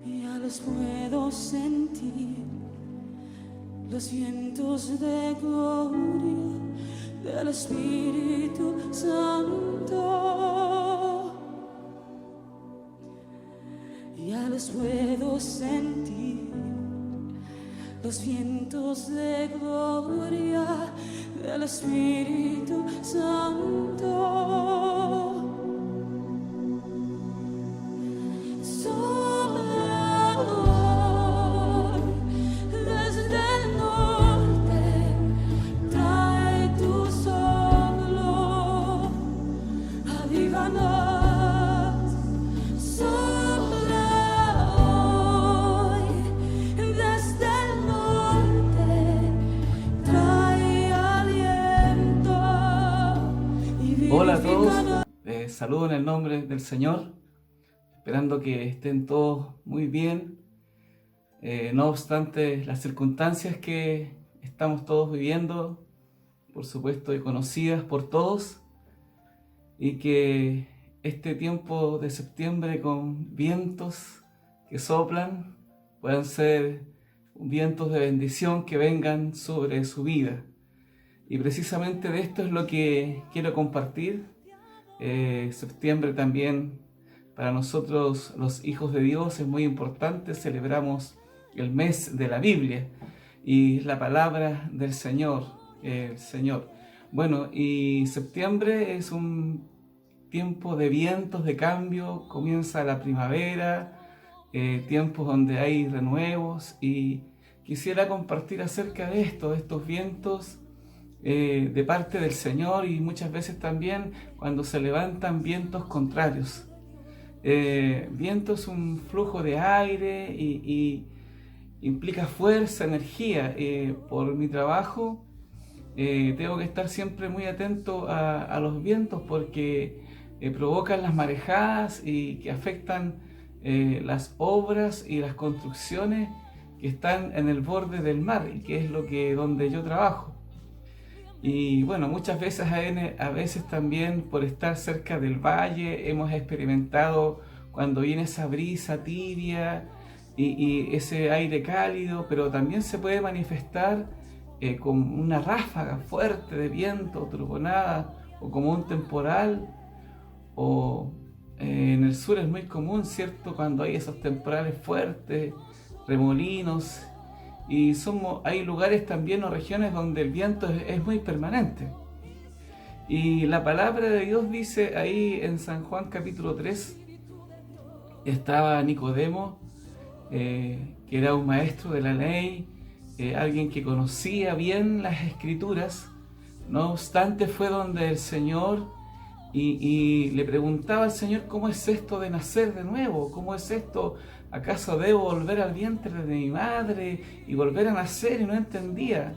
Ya los puedo sentir, los vientos de gloria del Espíritu Santo. Ya los puedo sentir, los vientos de gloria del Espíritu Santo. Hola a todos, saludo en el nombre del Señor, esperando que estén todos muy bien, no obstante las circunstancias que estamos todos viviendo, por supuesto y conocidas por todos, y que este tiempo de septiembre con vientos que soplan puedan ser vientos de bendición que vengan sobre su vida. Y precisamente de esto es lo que quiero compartir. Septiembre también para nosotros los hijos de Dios es muy importante. Celebramos el mes de la Biblia y la palabra del Señor. Bueno, y septiembre es un tiempo de vientos, de cambio. Comienza la primavera, tiempos donde hay renuevos, y quisiera compartir acerca de esto, de estos vientos de parte del Señor, y muchas veces también cuando se levantan vientos contrarios. Viento es un flujo de aire y implica fuerza, energía. Por mi trabajo tengo que estar siempre muy atento a los vientos porque provocan las marejadas y que afectan las obras y las construcciones que están en el borde del mar, y que es donde yo trabajo. Y bueno, muchas veces a veces también por estar cerca del valle hemos experimentado cuando viene esa brisa tibia y ese aire cálido, pero también se puede manifestar con una ráfaga fuerte de viento, turbonada, o como un temporal. O en el sur es muy común, ¿cierto?, cuando hay esos temporales fuertes, remolinos. Y hay lugares también o regiones donde el viento es muy permanente. Y la palabra de Dios dice ahí en San Juan capítulo 3, estaba Nicodemo, que era un maestro de la ley, alguien que conocía bien las escrituras. No obstante, fue donde el Señor y le preguntaba al Señor: ¿cómo es esto de nacer de nuevo? ¿Cómo es esto? ¿Acaso debo volver al vientre de mi madre y volver a nacer? Y no entendía.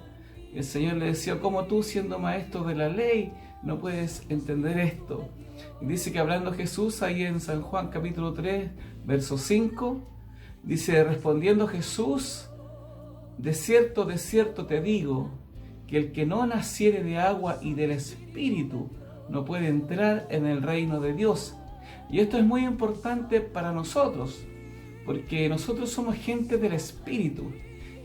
El Señor le decía: ¿cómo tú, siendo maestro de la ley, no puedes entender esto? Y dice que hablando Jesús ahí en San Juan capítulo 3, verso 5, dice: respondiendo Jesús, de cierto te digo, que el que no naciere de agua y del Espíritu no puede entrar en el reino de Dios. Y esto es muy importante para nosotros, porque nosotros somos gente del Espíritu,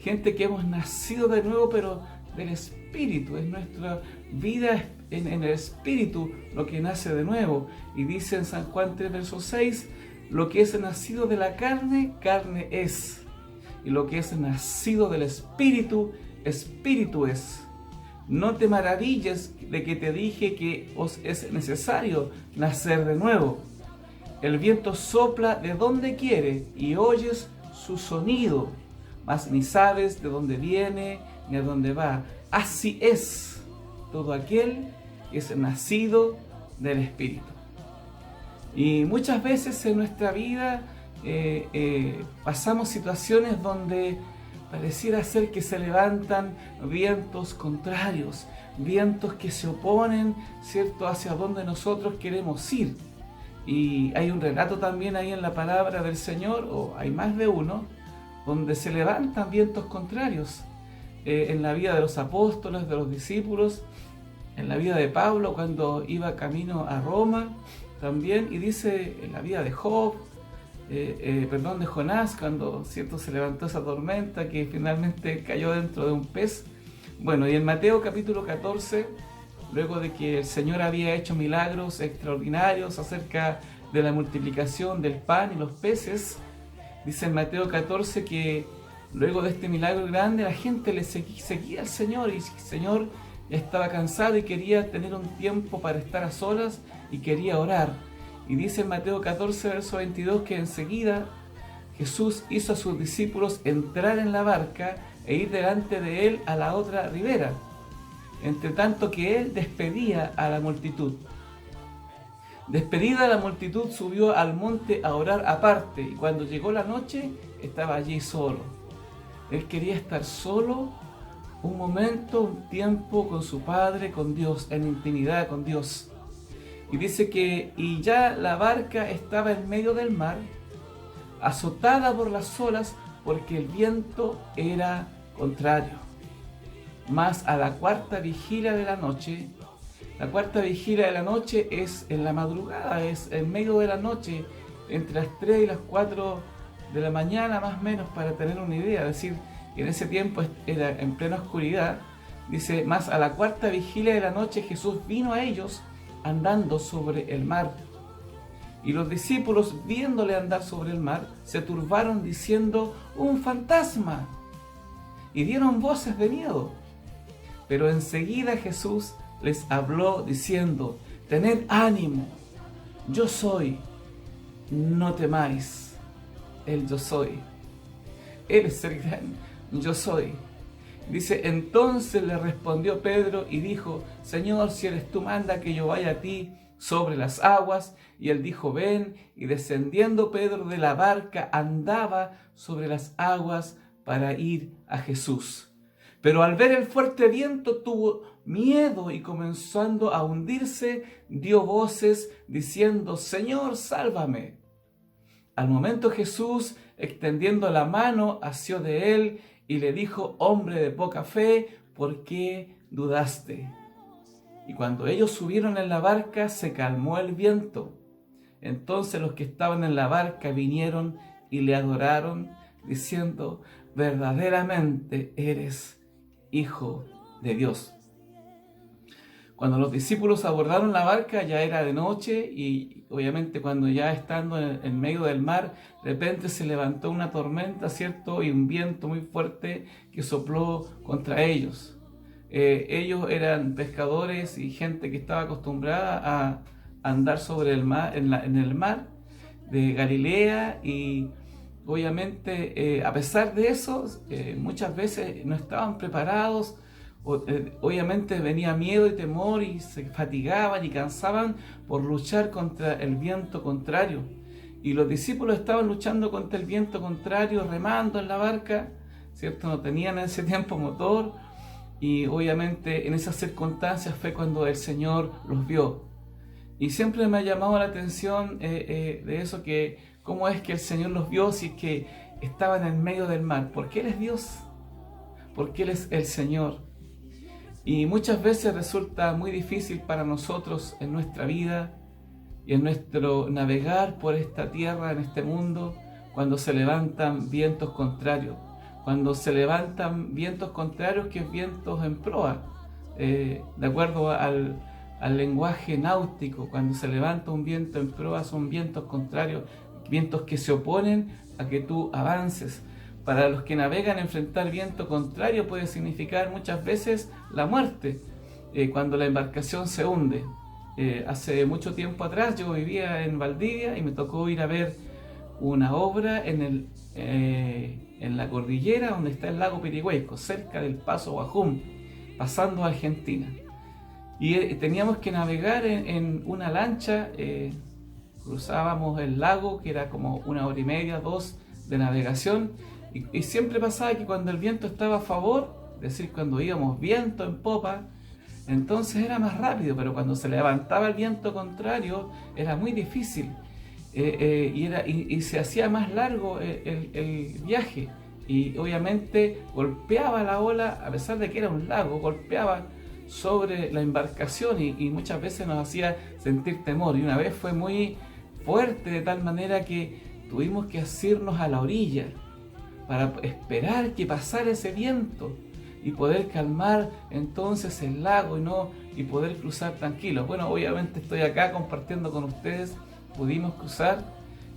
gente que hemos nacido de nuevo, pero del Espíritu. Es nuestra vida en el Espíritu lo que nace de nuevo. Y dice en San Juan 3, verso 6, lo que es nacido de la carne, carne es. Y lo que es nacido del Espíritu, Espíritu es. No te maravilles de que te dije que os es necesario nacer de nuevo. El viento sopla de donde quiere y oyes su sonido, mas ni sabes de dónde viene ni a dónde va. Así es todo aquel que es nacido del Espíritu. Y muchas veces en nuestra vida pasamos situaciones donde pareciera ser que se levantan vientos contrarios, vientos que se oponen, ¿cierto?, hacia donde nosotros queremos ir. Y hay un relato también ahí en la palabra del Señor, o hay más de uno, donde se levantan vientos contrarios en la vida de los apóstoles, de los discípulos, en la vida de Pablo cuando iba camino a Roma también, y dice en la vida de Job, de Jonás, cuando cierto se levantó esa tormenta que finalmente cayó dentro de un pez. Bueno, y en Mateo capítulo 14, luego de que el Señor había hecho milagros extraordinarios acerca de la multiplicación del pan y los peces, dice en Mateo 14 que luego de este milagro grande la gente le seguía al Señor, y el Señor ya estaba cansado y quería tener un tiempo para estar a solas y quería orar. Y dice en Mateo 14, verso 22, que enseguida Jesús hizo a sus discípulos entrar en la barca e ir delante de él a la otra ribera, entre tanto que él despedía a la multitud. Despedida la multitud, subió al monte a orar aparte, y cuando llegó la noche estaba allí solo. Él quería estar solo un momento, un tiempo con su Padre, con Dios, en intimidad con Dios. Y dice que y ya la barca estaba en medio del mar, azotada por las olas, porque el viento era contrario. Mas a la cuarta vigilia de la noche, la cuarta vigilia de la noche es en la madrugada, es en medio de la noche, entre las 3 y las 4 de la mañana más o menos, para tener una idea. Es decir, en ese tiempo era en plena oscuridad. Dice, más a la cuarta vigilia de la noche Jesús vino a ellos andando sobre el mar. Y los discípulos, viéndole andar sobre el mar, se turbaron diciendo, ¡un fantasma! Y dieron voces de miedo. Pero enseguida Jesús les habló diciendo, tened ánimo, yo soy, no temáis. El yo soy. Él es el gran yo soy. Dice, entonces le respondió Pedro y dijo, Señor, si eres tú, manda que yo vaya a ti sobre las aguas. Y él dijo, ven. Y descendiendo Pedro de la barca, andaba sobre las aguas para ir a Jesús. Pero al ver el fuerte viento tuvo miedo y comenzando a hundirse, dio voces diciendo, Señor, sálvame. Al momento Jesús, extendiendo la mano, asió de él y le dijo, hombre de poca fe, ¿por qué dudaste? Y cuando ellos subieron en la barca, se calmó el viento. Entonces los que estaban en la barca vinieron y le adoraron, diciendo, verdaderamente eres Hijo de Dios. Cuando los discípulos abordaron la barca ya era de noche y obviamente cuando ya estando en medio del mar, de repente se levantó una tormenta, ¿cierto? Y un viento muy fuerte que sopló contra ellos. Ellos eran pescadores y gente que estaba acostumbrada a andar sobre el mar, en el mar de Galilea, y obviamente a pesar de eso muchas veces no estaban preparados. Obviamente venía miedo y temor y se fatigaban y cansaban por luchar contra el viento contrario. Y los discípulos estaban luchando contra el viento contrario, remando en la barca, ¿cierto? No tenían en ese tiempo motor, y obviamente en esas circunstancias fue cuando el Señor los vio. Y siempre me ha llamado la atención de eso, que cómo es que el Señor los vio si es que estaban en medio del mar. Porque Él es Dios, porque Él es el Señor. Y muchas veces resulta muy difícil para nosotros en nuestra vida y en nuestro navegar por esta tierra, en este mundo, cuando se levantan vientos contrarios. Cuando se levantan vientos contrarios, que es vientos en proa, de acuerdo al lenguaje náutico, cuando se levanta un viento en proa son vientos contrarios, vientos que se oponen a que tú avances. Para los que navegan, enfrentar viento contrario puede significar muchas veces la muerte, cuando la embarcación se hunde. Hace mucho tiempo atrás yo vivía en Valdivia y me tocó ir a ver una obra en la cordillera donde está el lago Pirihueco, cerca del Paso Guajum, pasando a Argentina. Y teníamos que navegar en una lancha, cruzábamos el lago, que era como 1 hora y media, 2 de navegación, y siempre pasaba que cuando el viento estaba a favor, es decir, cuando íbamos viento en popa, entonces era más rápido, pero cuando se levantaba el viento contrario era muy difícil, y se hacía más largo el viaje, y obviamente golpeaba la ola, a pesar de que era un lago, golpeaba sobre la embarcación y muchas veces nos hacía sentir temor. Y una vez fue muy fuerte, de tal manera que tuvimos que asirnos a la orilla para esperar que pasara ese viento y poder calmar entonces el lago y poder cruzar tranquilos. Bueno, obviamente estoy acá compartiendo con ustedes, pudimos cruzar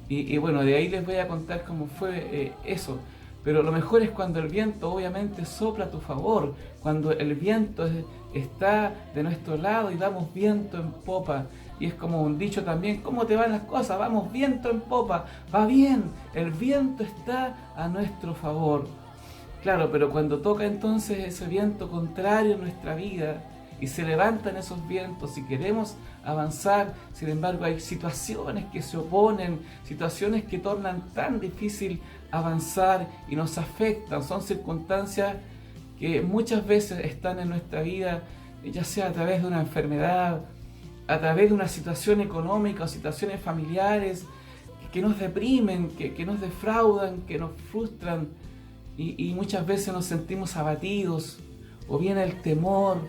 y bueno, de ahí les voy a contar cómo fue eso. Pero lo mejor es cuando el viento obviamente sopla a tu favor, cuando el viento está de nuestro lado y vamos viento en popa. Y es como un dicho también, ¿cómo te van las cosas? Vamos viento en popa, va bien, el viento está a nuestro favor. Claro, pero cuando toca entonces ese viento contrario en nuestra vida y se levantan esos vientos y queremos avanzar, sin embargo hay situaciones que se oponen, situaciones que tornan tan difícil avanzar y nos afectan, son circunstancias que muchas veces están en nuestra vida, ya sea a través de una enfermedad, a través de una situación económica o situaciones familiares que nos deprimen, que nos defraudan, que nos frustran y muchas veces nos sentimos abatidos o viene el temor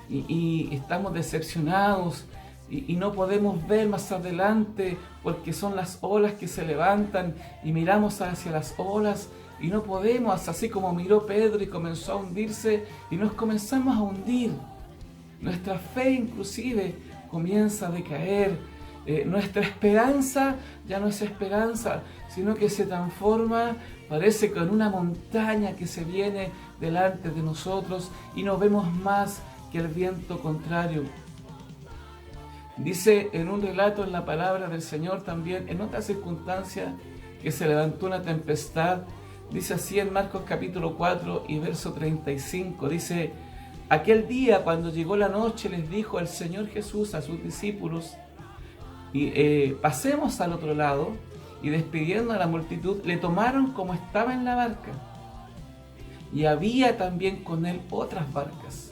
y estamos decepcionados y no podemos ver más adelante porque son las olas que se levantan y miramos hacia las olas y no podemos, así como miró Pedro y comenzó a hundirse y nos comenzamos a hundir. Nuestra fe inclusive comienza a decaer, nuestra esperanza ya no es esperanza, sino que se transforma, parece con una montaña que se viene delante de nosotros y no vemos más que el viento contrario. Dice en un relato en la palabra del Señor también, en otra circunstancia, que se levantó una tempestad. Dice así en Marcos capítulo 4 y verso 35, dice: aquel día cuando llegó la noche les dijo el Señor Jesús a sus discípulos, pasemos al otro lado, y despidiendo a la multitud le tomaron como estaba en la barca, y había también con él otras barcas.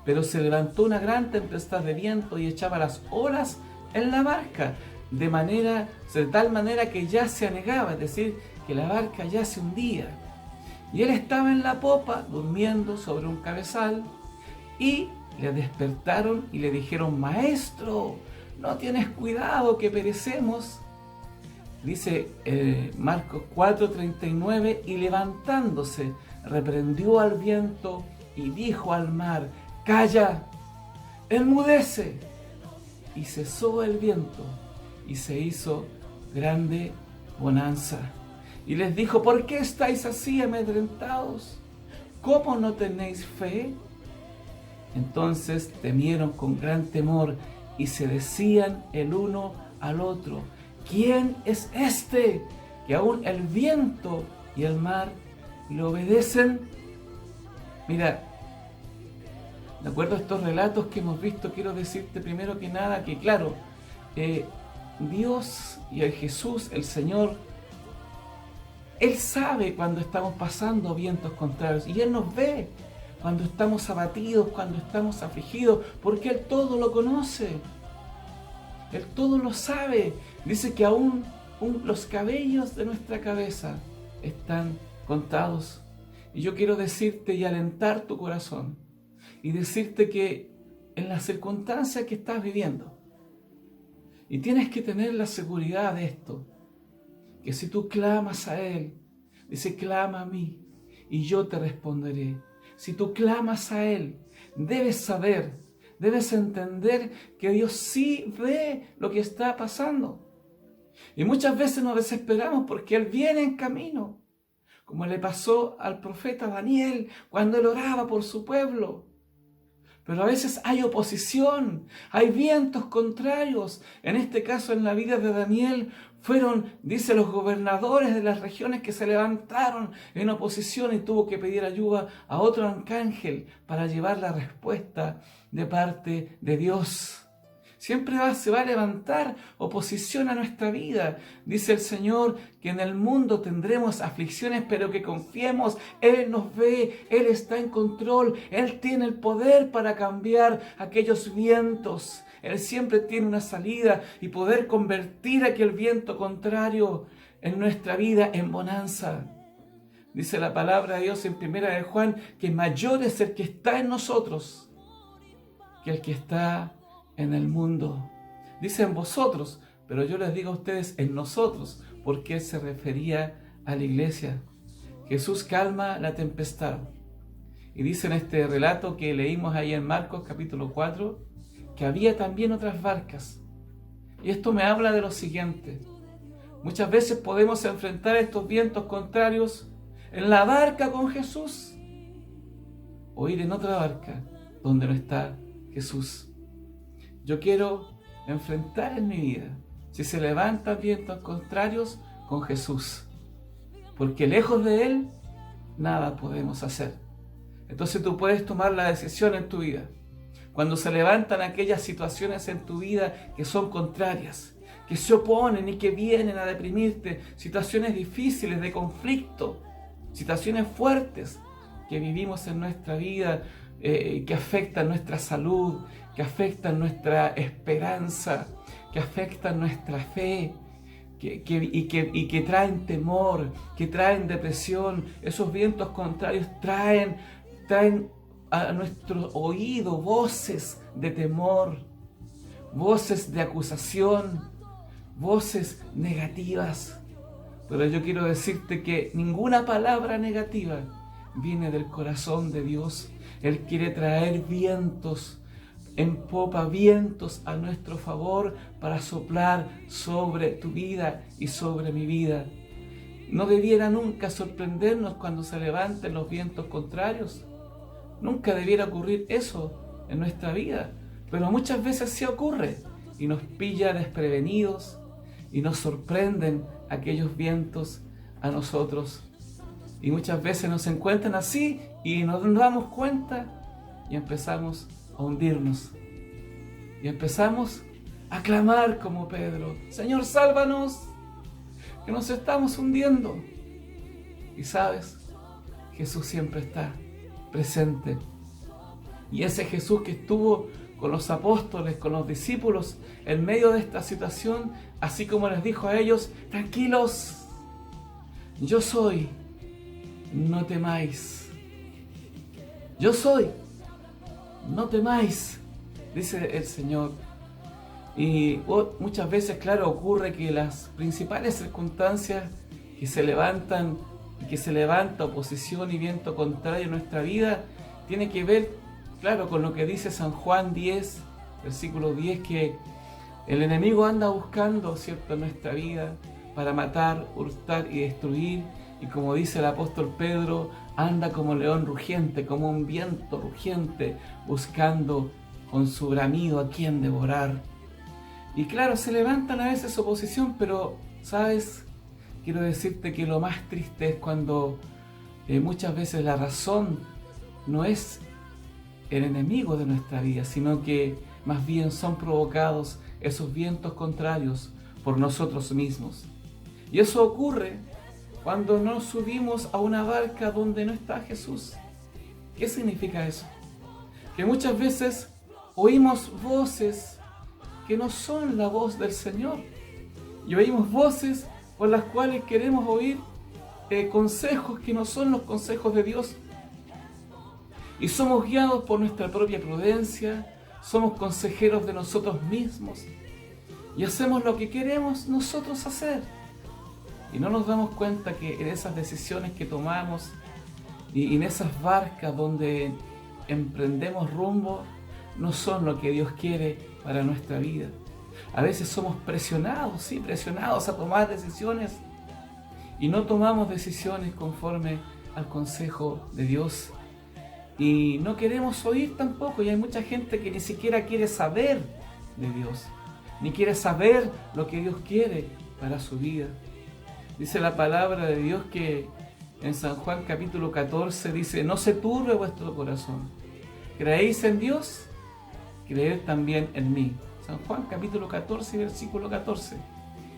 Pero se levantó una gran tempestad de viento y echaba las olas en la barca, de tal manera que ya se anegaba, es decir, que la barca ya se hundía. Y él estaba en la popa, durmiendo sobre un cabezal, y le despertaron y le dijeron: Maestro, ¿no tienes cuidado que perecemos? Dice Marcos 4:39, y levantándose, reprendió al viento y dijo al mar: Calla, enmudece. Y cesó el viento y se hizo grande bonanza. Y les dijo: ¿por qué estáis así amedrentados? ¿Cómo no tenéis fe? Entonces temieron con gran temor y se decían el uno al otro: ¿quién es este que aún el viento y el mar le obedecen? Mira, de acuerdo a estos relatos que hemos visto, quiero decirte primero que nada que claro, Dios y el Jesús, el Señor, Él sabe cuando estamos pasando vientos contrarios y Él nos ve cuando estamos abatidos, cuando estamos afligidos, porque Él todo lo conoce, Él todo lo sabe. Dice que aún los cabellos de nuestra cabeza están contados. Y yo quiero decirte y alentar tu corazón y decirte que en las circunstancias que estás viviendo, y tienes que tener la seguridad de esto, que si tú clamas a Él, dice: clama a mí y yo te responderé. Si tú clamas a Él, debes saber, debes entender que Dios sí ve lo que está pasando. Y muchas veces nos desesperamos porque Él viene en camino, como le pasó al profeta Daniel cuando él oraba por su pueblo. Pero a veces hay oposición, hay vientos contrarios. En este caso, en la vida de Daniel, fueron, dice, los gobernadores de las regiones que se levantaron en oposición y tuvo que pedir ayuda a otro arcángel para llevar la respuesta de parte de Dios. Siempre se va a levantar oposición a nuestra vida. Dice el Señor que en el mundo tendremos aflicciones, pero que confiemos. Él nos ve, Él está en control. Él tiene el poder para cambiar aquellos vientos. Él siempre tiene una salida y poder convertir aquel viento contrario en nuestra vida en bonanza. Dice la palabra de Dios en 1 de Juan que mayor es el que está en nosotros que el que está en el mundo. Dice en vosotros, pero yo les digo a ustedes en nosotros, porque Él se refería a la iglesia. Jesús calma la tempestad. Y dice en este relato que leímos ahí en Marcos capítulo 4, que había también otras barcas. Y esto me habla de lo siguiente. Muchas veces podemos enfrentar estos vientos contrarios en la barca con Jesús, o ir en otra barca donde no está Jesús. Yo quiero enfrentar en mi vida, si se levantan vientos contrarios, con Jesús, porque lejos de Él nada podemos hacer. Entonces tú puedes tomar la decisión en tu vida. Cuando se levantan aquellas situaciones en tu vida que son contrarias, que se oponen y que vienen a deprimirte, situaciones difíciles de conflicto, situaciones fuertes que vivimos en nuestra vida, que afectan nuestra salud, que afectan nuestra esperanza, que afectan nuestra fe, y que traen temor, que traen depresión. Esos vientos contrarios traen a nuestro oído voces de temor, voces de acusación, voces negativas. Pero yo quiero decirte que ninguna palabra negativa viene del corazón de Dios. Él quiere traer vientos en popa, vientos a nuestro favor para soplar sobre tu vida y sobre mi vida. No debiera nunca sorprendernos cuando se levanten los vientos contrarios. Nunca debiera ocurrir eso en nuestra vida, pero muchas veces sí ocurre y nos pilla desprevenidos y nos sorprenden aquellos vientos a nosotros. Y muchas veces nos encuentran así y nos damos cuenta y empezamos a hundirnos. Y empezamos a clamar como Pedro: Señor, sálvanos, que nos estamos hundiendo. Y sabes, Jesús siempre está presente. Y ese Jesús que estuvo con los apóstoles, con los discípulos, en medio de esta situación, así como les dijo a ellos: tranquilos, yo soy, no temáis. Yo soy, no temáis, dice el Señor. Y muchas veces, claro, ocurre que las principales circunstancias que se levantan y que se levanta oposición y viento contrario en nuestra vida, tiene que ver, claro, con lo que dice San Juan 10, versículo 10, que el enemigo anda buscando, ¿cierto?, en nuestra vida para matar, hurtar y destruir. Y como dice el apóstol Pedro, anda como león rugiente, como un viento rugiente, buscando con su bramido a quien devorar. Y claro, se levantan a veces oposición, pero, ¿sabes? Quiero decirte que lo más triste es cuando muchas veces la razón no es el enemigo de nuestra vida, sino que más bien son provocados esos vientos contrarios por nosotros mismos. Y eso ocurre cuando nos subimos a una barca donde no está Jesús. ¿Qué significa eso? Que muchas veces oímos voces que no son la voz del Señor. Y oímos voces por las cuales queremos oír consejos que no son los consejos de Dios. Y somos guiados por nuestra propia prudencia, somos consejeros de nosotros mismos y hacemos lo que queremos nosotros hacer. Y no nos damos cuenta que en esas decisiones que tomamos y en esas barcas donde emprendemos rumbo, no son lo que Dios quiere para nuestra vida. A veces somos presionados, sí, presionados a tomar decisiones y no tomamos decisiones conforme al consejo de Dios. Y no queremos oír tampoco, y hay mucha gente que ni siquiera quiere saber de Dios, ni quiere saber lo que Dios quiere para su vida. Dice la palabra de Dios que en San Juan capítulo 14 dice: no se turbe vuestro corazón, creéis en Dios, creed también en mí. San Juan capítulo 14 versículo 14.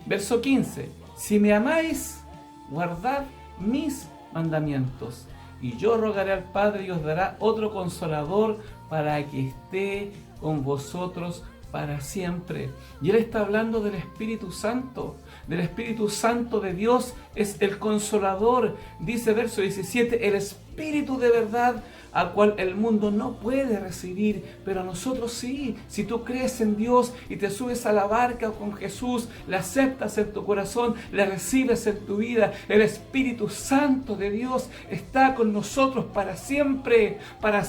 Verso 15: si me amáis, guardad mis mandamientos, y yo rogaré al Padre y os dará otro consolador para que esté con vosotros para siempre. Y Él está hablando del Espíritu Santo de Dios es el Consolador. Dice verso 17, el Espíritu de verdad, al cual el mundo no puede recibir, pero nosotros sí. Si tú crees en Dios y te subes a la barca con Jesús, le aceptas en tu corazón, le recibes en tu vida, el Espíritu Santo de Dios está con nosotros para siempre, para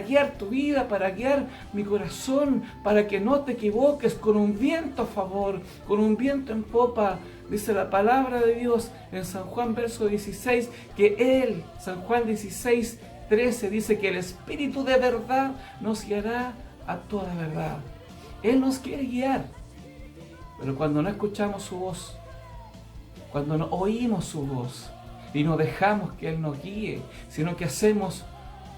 guiar tu vida, para guiar mi corazón, para que no te equivoques, con un viento a favor, con un viento en popa. Dice la palabra de Dios en San Juan verso 16, que Él, San Juan 16, 13, dice que el Espíritu de verdad nos guiará a toda verdad. Él nos quiere guiar, pero cuando no escuchamos su voz, cuando no oímos su voz y no dejamos que Él nos guíe, sino que hacemos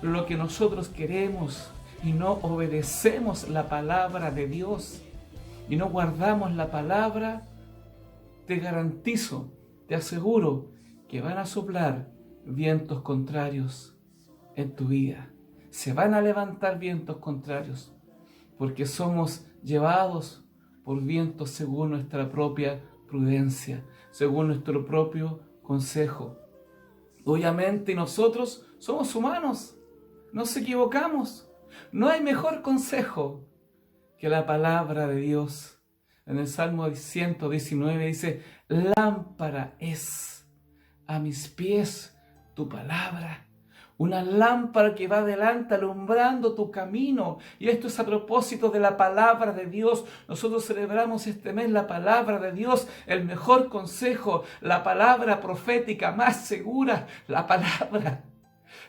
lo que nosotros queremos y no obedecemos la palabra de Dios y no guardamos la palabra, te garantizo, te aseguro que van a soplar vientos contrarios en tu vida. Se van a levantar vientos contrarios porque somos llevados por vientos según nuestra propia prudencia, según nuestro propio consejo. Obviamente nosotros somos humanos, nos equivocamos. No hay mejor consejo que la palabra de Dios. En el Salmo 119 dice, lámpara es a mis pies tu palabra. Una lámpara que va adelante alumbrando tu camino. Y esto es a propósito de la palabra de Dios. Nosotros celebramos este mes la palabra de Dios, el mejor consejo, la palabra profética más segura, la palabra,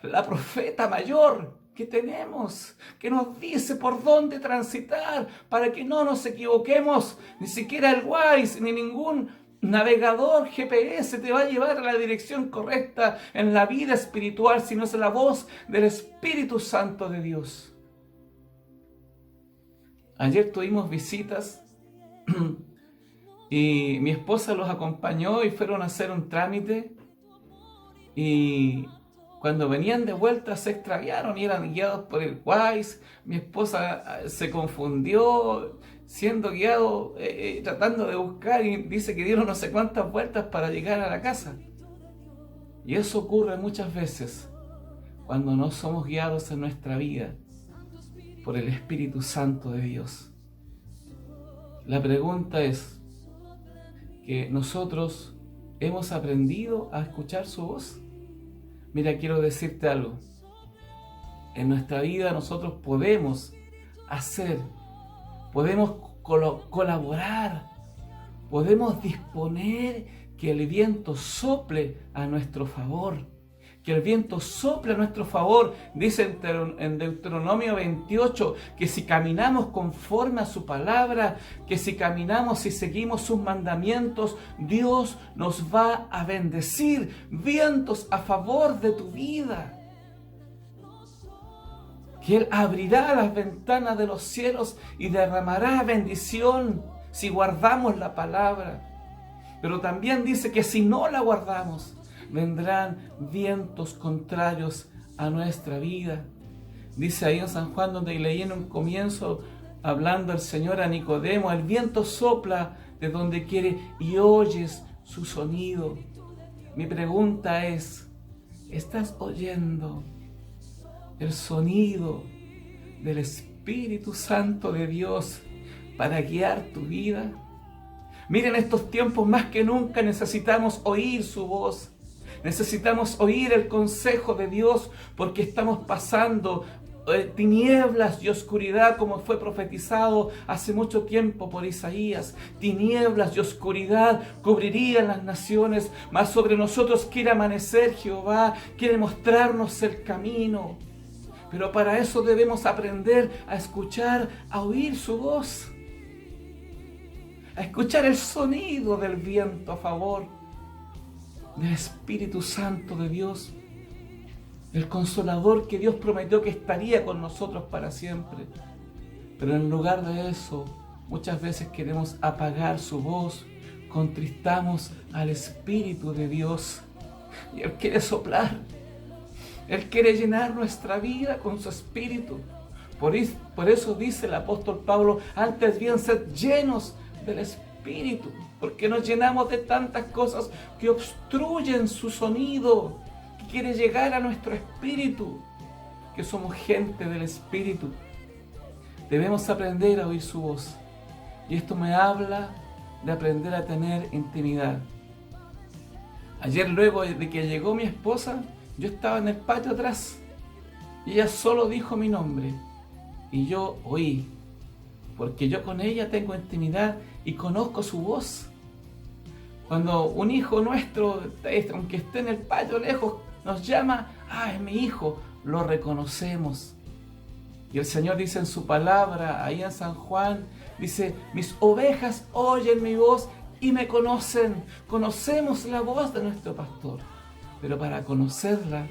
la profeta mayor que tenemos, que nos dice por dónde transitar para que no nos equivoquemos. Ni siquiera el Waze ni ningún navegador GPS te va a llevar a la dirección correcta en la vida espiritual, sino es la voz del Espíritu Santo de Dios. Ayer tuvimos visitas y mi esposa los acompañó y fueron a hacer un trámite, y cuando venían de vuelta se extraviaron y eran guiados por el Waze. Mi esposa se confundió siendo guiado, tratando de buscar, y dice que dieron no sé cuántas vueltas para llegar a la casa. Y eso ocurre muchas veces cuando no somos guiados en nuestra vida por el Espíritu Santo de Dios. La pregunta es que nosotros hemos aprendido a escuchar su voz. Mira, quiero decirte algo. En nuestra vida nosotros podemos hacer, podemos colaborar, podemos disponer que el viento sople a nuestro favor. Que el viento sople a nuestro favor. Dice en Deuteronomio 28 que si caminamos conforme a su palabra, que si caminamos y seguimos sus mandamientos, Dios nos va a bendecir. Vientos a favor de tu vida. Que Él abrirá las ventanas de los cielos y derramará bendición si guardamos la palabra. Pero también dice que si no la guardamos, vendrán vientos contrarios a nuestra vida. Dice ahí en San Juan, donde leí en un comienzo, hablando el Señor a Nicodemo, el viento sopla de donde quiere y oyes su sonido. Mi pregunta es, ¿estás oyendo el sonido del Espíritu Santo de Dios para guiar tu vida? Miren, estos tiempos más que nunca necesitamos oír su voz. Necesitamos oír el consejo de Dios, porque estamos pasando tinieblas y oscuridad, como fue profetizado hace mucho tiempo por Isaías. Tinieblas y oscuridad cubrirían las naciones, mas sobre nosotros quiere amanecer Jehová, quiere mostrarnos el camino. Pero para eso debemos aprender a escuchar, a oír su voz, a escuchar el sonido del viento a favor del Espíritu Santo de Dios, el Consolador que Dios prometió que estaría con nosotros para siempre. Pero en lugar de eso, muchas veces queremos apagar su voz, contristamos al Espíritu de Dios, y Él quiere soplar, Él quiere llenar nuestra vida con su Espíritu. Por eso dice el apóstol Pablo, antes bien sed llenos del Espíritu espíritu, porque nos llenamos de tantas cosas que obstruyen su sonido, que quiere llegar a nuestro espíritu, que somos gente del espíritu. Debemos aprender a oír su voz. Y esto me habla de aprender a tener intimidad. Ayer, luego de que llegó mi esposa, yo estaba en el patio atrás y ella solo dijo mi nombre y yo oí, porque yo con ella tengo intimidad y conozco su voz. Cuando un hijo nuestro, aunque esté en el patio lejos, nos llama, es mi hijo, lo reconocemos. Y el Señor dice en su palabra, ahí en San Juan, dice, mis ovejas oyen mi voz y me conocen. Conocemos la voz de nuestro pastor, pero para conocerla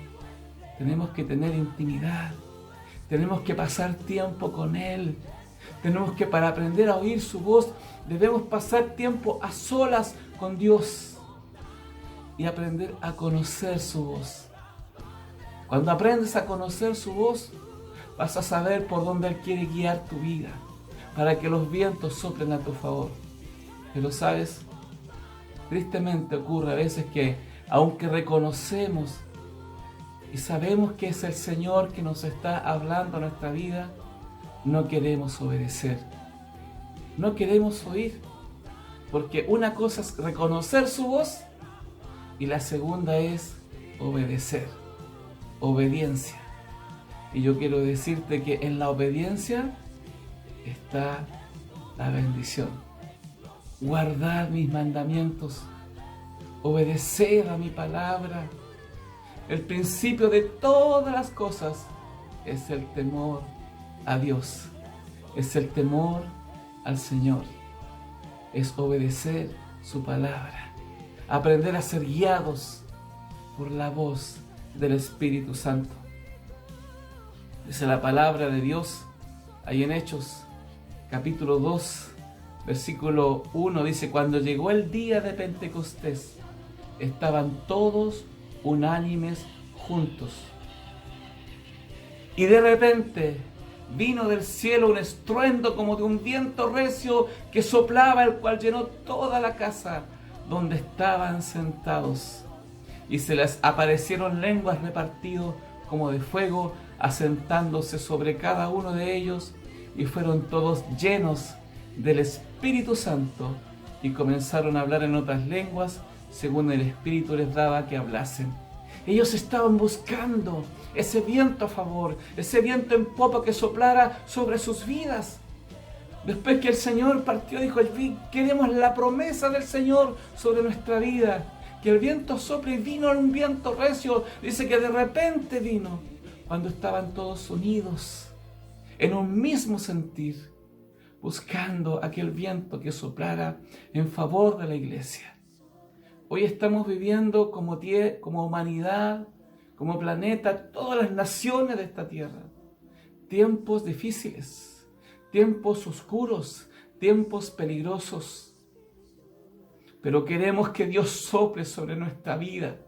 tenemos que tener intimidad, tenemos que pasar tiempo con Él, tenemos que, para aprender a oír su voz, debemos pasar tiempo a solas con Dios y aprender a conocer su voz. Cuando aprendes a conocer su voz, vas a saber por dónde Él quiere guiar tu vida, para que los vientos soplen a tu favor. Pero sabes, tristemente ocurre a veces que, aunque reconocemos y sabemos que es el Señor que nos está hablando a nuestra vida, no queremos obedecer, no queremos oír, porque una cosa es reconocer su voz y la segunda es obedecer, obediencia. Y yo quiero decirte que en la obediencia está la bendición. Guardar mis mandamientos, obedecer a mi palabra. El principio de todas las cosas es el temor a Dios, es el temor al Señor, es obedecer su palabra, aprender a ser guiados por la voz del Espíritu Santo. Dice la palabra de Dios ahí en Hechos capítulo 2 versículo 1, dice, cuando llegó el día de Pentecostés, estaban todos unánimes juntos. Y de repente vino del cielo un estruendo como de un viento recio que soplaba, el cual llenó toda la casa donde estaban sentados. Y se les aparecieron lenguas repartidas como de fuego, asentándose sobre cada uno de ellos, y fueron todos llenos del Espíritu Santo y comenzaron a hablar en otras lenguas según el Espíritu les daba que hablasen. Ellos estaban buscando ese viento a favor, ese viento en popa que soplara sobre sus vidas. Después que el Señor partió, dijo, queremos la promesa del Señor sobre nuestra vida, que el viento sople, y vino un viento recio. Dice que de repente vino cuando estaban todos unidos en un mismo sentir, buscando aquel viento que soplara en favor de la iglesia. Hoy estamos viviendo como humanidad, como planeta, todas las naciones de esta tierra, tiempos difíciles, tiempos oscuros, tiempos peligrosos. Pero queremos que Dios sople sobre nuestra vida.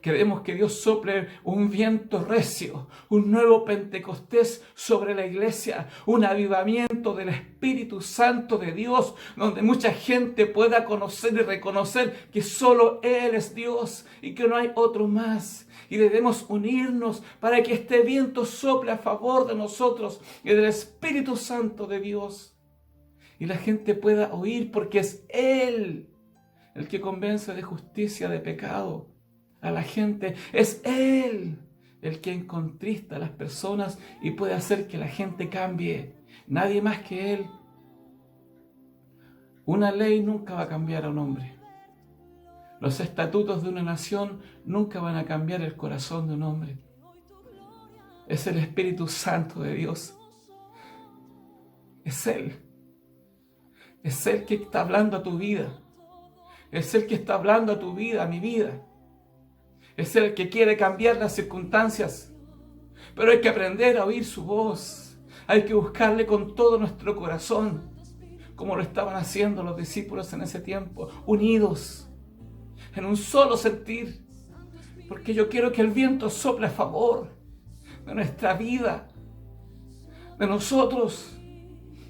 Queremos que Dios sople un viento recio, un nuevo Pentecostés sobre la iglesia, un avivamiento del Espíritu Santo de Dios, donde mucha gente pueda conocer y reconocer que solo Él es Dios y que no hay otro más. Y debemos unirnos para que este viento sople a favor de nosotros y del Espíritu Santo de Dios. Y la gente pueda oír, porque es Él el que convence de justicia, de pecado a la gente. Es Él el que contrista a las personas y puede hacer que la gente cambie. Nadie más que Él. Una ley nunca va a cambiar a un hombre. Los estatutos de una nación nunca van a cambiar el corazón de un hombre. Es el Espíritu Santo de Dios. Es Él. Es Él que está hablando a tu vida. Es Él que está hablando a tu vida, a mi vida. Es Él que quiere cambiar las circunstancias. Pero hay que aprender a oír su voz. Hay que buscarle con todo nuestro corazón, como lo estaban haciendo los discípulos en ese tiempo, unidos, en un solo sentir. Porque yo quiero que el viento sople a favor de nuestra vida, de nosotros,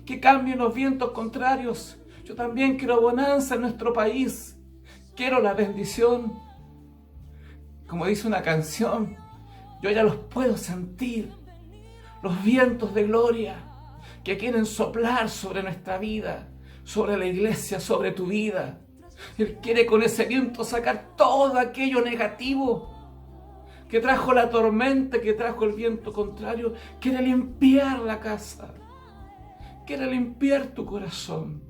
que cambien los vientos contrarios. Yo también quiero bonanza en nuestro país. Quiero la bendición. Como dice una canción, yo ya los puedo sentir. Los vientos de gloria que quieren soplar sobre nuestra vida, sobre la iglesia, sobre tu vida. Él quiere con ese viento sacar todo aquello negativo que trajo la tormenta, que trajo el viento contrario. Quiere limpiar la casa. Quiere limpiar tu corazón.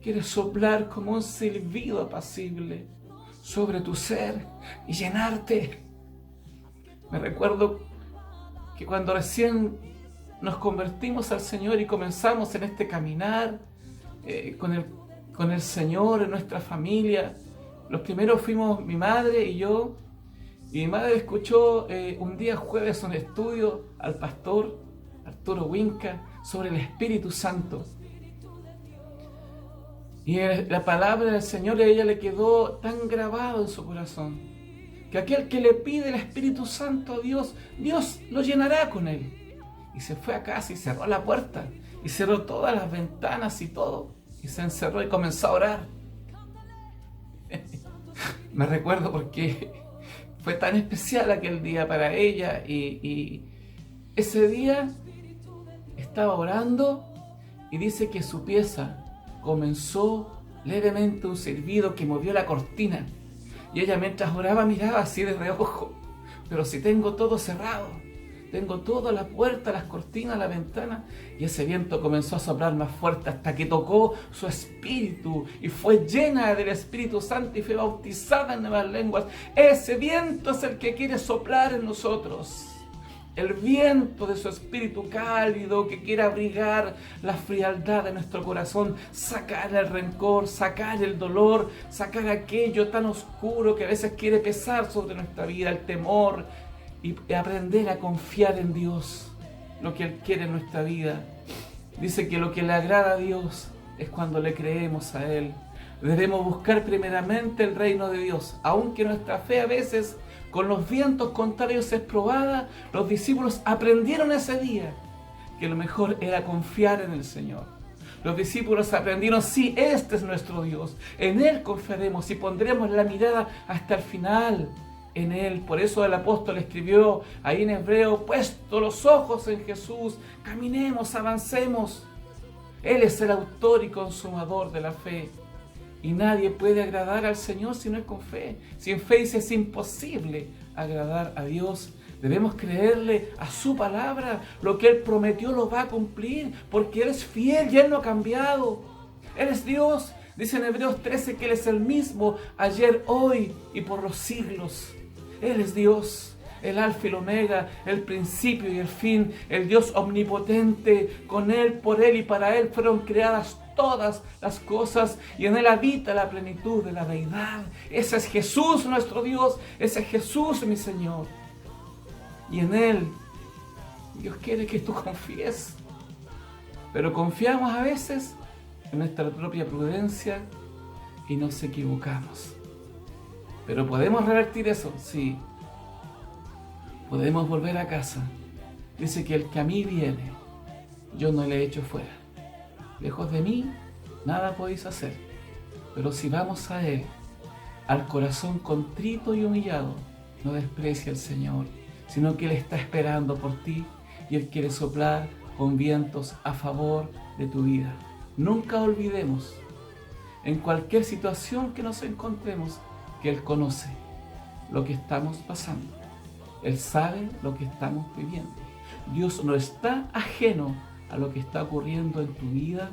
Quiere soplar como un silbido apacible sobre tu ser y llenarte. Me recuerdo que cuando recién nos convertimos al Señor y comenzamos en este caminar con el Señor en nuestra familia, los primeros fuimos mi madre y yo. Y mi madre escuchó un día jueves un estudio al pastor Arturo Winca sobre el Espíritu Santo. Y la palabra del Señor a ella le quedó tan grabado en su corazón, que aquel que le pide el Espíritu Santo a Dios, Dios lo llenará con él. Y se fue a casa y cerró la puerta, y cerró todas las ventanas y todo, y se encerró y comenzó a orar. Me recuerdo porque fue tan especial aquel día para ella, y ese día estaba orando y dice que su pieza comenzó levemente un silbido que movió la cortina, y ella mientras oraba miraba así de reojo, pero si tengo todo cerrado, tengo toda la puerta, las cortinas, la ventana, y ese viento comenzó a soplar más fuerte hasta que tocó su espíritu y fue llena del Espíritu Santo y fue bautizada en nuevas lenguas. Ese viento es el que quiere soplar en nosotros. El viento de su espíritu cálido que quiere abrigar la frialdad de nuestro corazón, sacar el rencor, sacar el dolor, sacar aquello tan oscuro que a veces quiere pesar sobre nuestra vida, el temor, y aprender a confiar en Dios, lo que Él quiere en nuestra vida. Dice que lo que le agrada a Dios es cuando le creemos a Él. Debemos buscar primeramente el reino de Dios, aunque nuestra fe a veces con los vientos contrarios es probada. Los discípulos aprendieron ese día que lo mejor era confiar en el Señor. Los discípulos aprendieron, sí, este es nuestro Dios, en Él confiaremos y pondremos la mirada hasta el final en Él. Por eso el apóstol escribió ahí en hebreo, puesto los ojos en Jesús, caminemos, avancemos. Él es el autor y consumador de la fe. Y nadie puede agradar al Señor si no es con fe. Sin fe es imposible agradar a Dios. Debemos creerle a su palabra. Lo que Él prometió lo va a cumplir, porque Él es fiel y Él no ha cambiado. Él es Dios. Dice en Hebreos 13 que Él es el mismo ayer, hoy y por los siglos. Él es Dios, el alfa y el omega, el principio y el fin, el Dios omnipotente. Con Él, por Él y para Él fueron creadas todas las cosas, y en Él habita la plenitud de la deidad. Ese es Jesús nuestro Dios, ese es Jesús mi Señor. Y en Él Dios quiere que tú confíes, pero confiamos a veces en nuestra propia prudencia y nos equivocamos. Pero podemos revertir eso, sí. Podemos volver a casa. Dice que el que a mí viene, yo no le echo fuera. Lejos de mí, nada podéis hacer. Pero si vamos a Él, al corazón contrito y humillado, no desprecia al Señor, sino que Él está esperando por ti y Él quiere soplar con vientos a favor de tu vida. Nunca olvidemos, en cualquier situación que nos encontremos, que Él conoce lo que estamos pasando. Él sabe lo que estamos viviendo. Dios no está ajeno a lo que está ocurriendo en tu vida,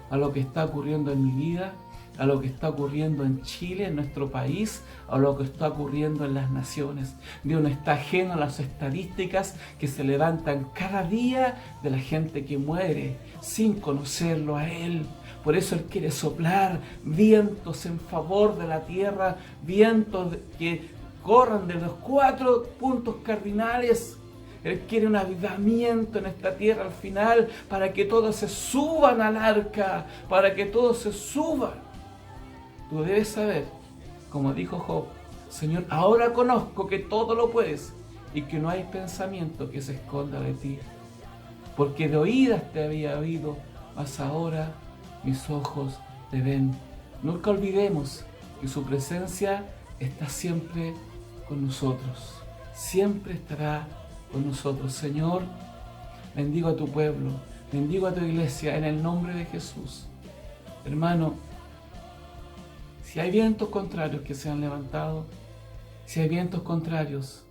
a lo que está ocurriendo en mi vida, a lo que está ocurriendo en Chile, en nuestro país, a lo que está ocurriendo en las naciones. Dios no está ajeno a las estadísticas que se levantan cada día de la gente que muere sin conocerlo a Él. Por eso Él quiere soplar vientos en favor de la tierra, vientos que corran de los 4 puntos cardinales. Él quiere un avivamiento en esta tierra al final, para que todos se suban al arca, para que todos se suban. Tú debes saber, como dijo Job, Señor, ahora conozco que todo lo puedes y que no hay pensamiento que se esconda de ti. Porque de oídas te había oído, mas ahora mis ojos te ven. Nunca olvidemos que su presencia está siempre con nosotros. Siempre estará con nosotros. Señor, bendigo a tu pueblo, bendigo a tu iglesia en el nombre de Jesús. Hermano, si hay vientos contrarios que se han levantado, si hay vientos contrarios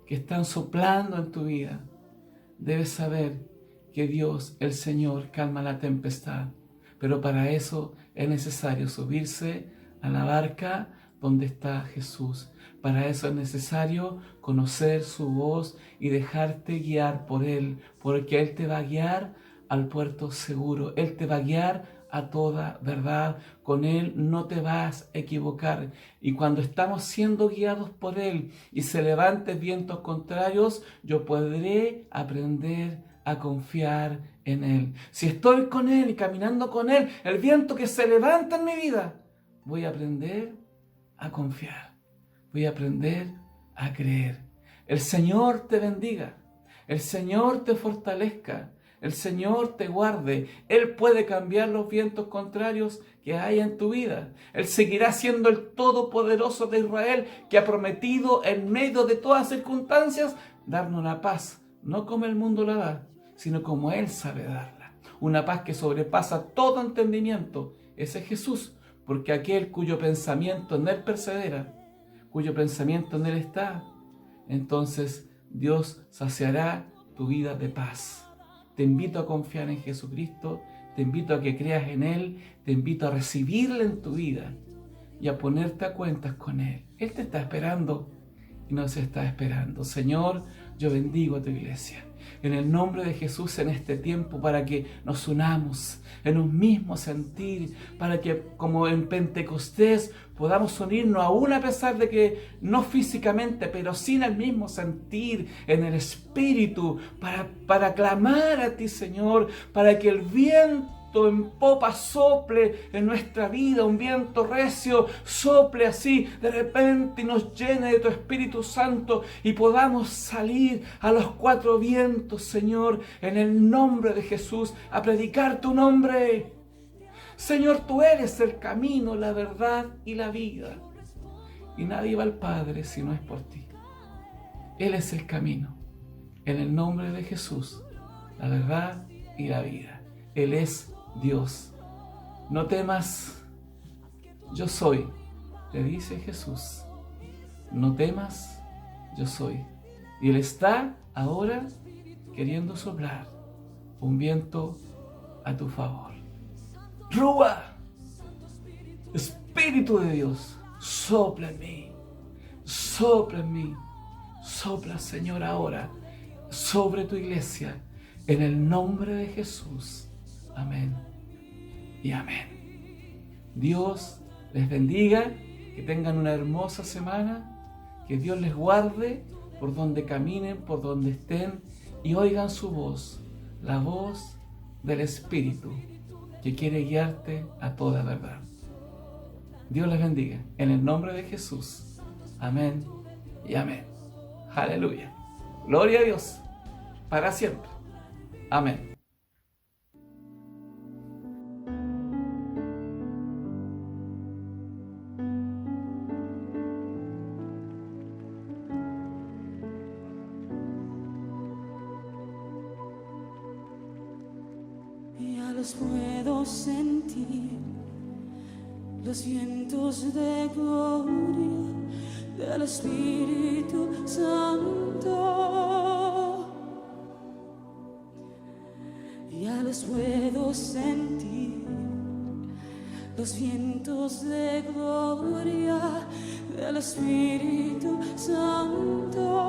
que están soplando en tu vida, debes saber que Dios, el Señor, calma la tempestad. Pero para eso es necesario subirse a la barca donde está Jesús. Para eso es necesario conocer su voz y dejarte guiar por Él, porque Él te va a guiar al puerto seguro. Él te va a guiar a toda verdad. Con Él no te vas a equivocar. Y cuando estamos siendo guiados por Él y se levanten vientos contrarios, yo podré aprender a confiar en Él. Si estoy con Él y caminando con Él, el viento que se levanta en mi vida, voy a aprender a confiar. Voy a aprender a creer. El Señor te bendiga. El Señor te fortalezca. El Señor te guarde. Él puede cambiar los vientos contrarios que hay en tu vida. Él seguirá siendo el Todopoderoso de Israel, que ha prometido en medio de todas circunstancias darnos una paz, no como el mundo la da, sino como Él sabe darla. Una paz que sobrepasa todo entendimiento. Ese es Jesús, porque aquel cuyo pensamiento en Él persevera, cuyo pensamiento en Él está, entonces Dios saciará tu vida de paz. Te invito a confiar en Jesucristo, te invito a que creas en Él, te invito a recibirle en tu vida y a ponerte a cuentas con Él. Él te está esperando y nos está esperando. Señor, yo bendigo a tu iglesia en el nombre de Jesús en este tiempo, para que nos unamos en un mismo sentir, para que como en Pentecostés podamos unirnos aún a pesar de que no físicamente, pero sin el mismo sentir en el Espíritu, para clamar a ti, Señor, para que el viento en popa sople en nuestra vida, un viento recio sople así de repente y nos llene de tu Espíritu Santo y podamos salir a los cuatro vientos, Señor, en el nombre de Jesús, a predicar tu nombre. Señor, tú eres el camino, la verdad y la vida, y nadie va al Padre si no es por ti. Él es el camino, en el nombre de Jesús, la verdad y la vida. Él es Dios. No temas, yo soy, te dice Jesús. No temas, yo soy. Y Él está ahora queriendo soplar un viento a tu favor. Rúa, Espíritu de Dios, sopla en mí, sopla en mí, sopla, Señor, ahora sobre tu iglesia, en el nombre de Jesús. Amén y amén. Dios les bendiga, que tengan una hermosa semana, que Dios les guarde por donde caminen, por donde estén, y oigan su voz, la voz del Espíritu, que quiere guiarte a toda verdad. Dios les bendiga, en el nombre de Jesús. Amén y amén. Aleluya. Gloria a Dios, para siempre. Amén. Ya los puedo sentir, los vientos de gloria del Espíritu Santo. Ya los puedo sentir, los vientos de gloria del Espíritu Santo.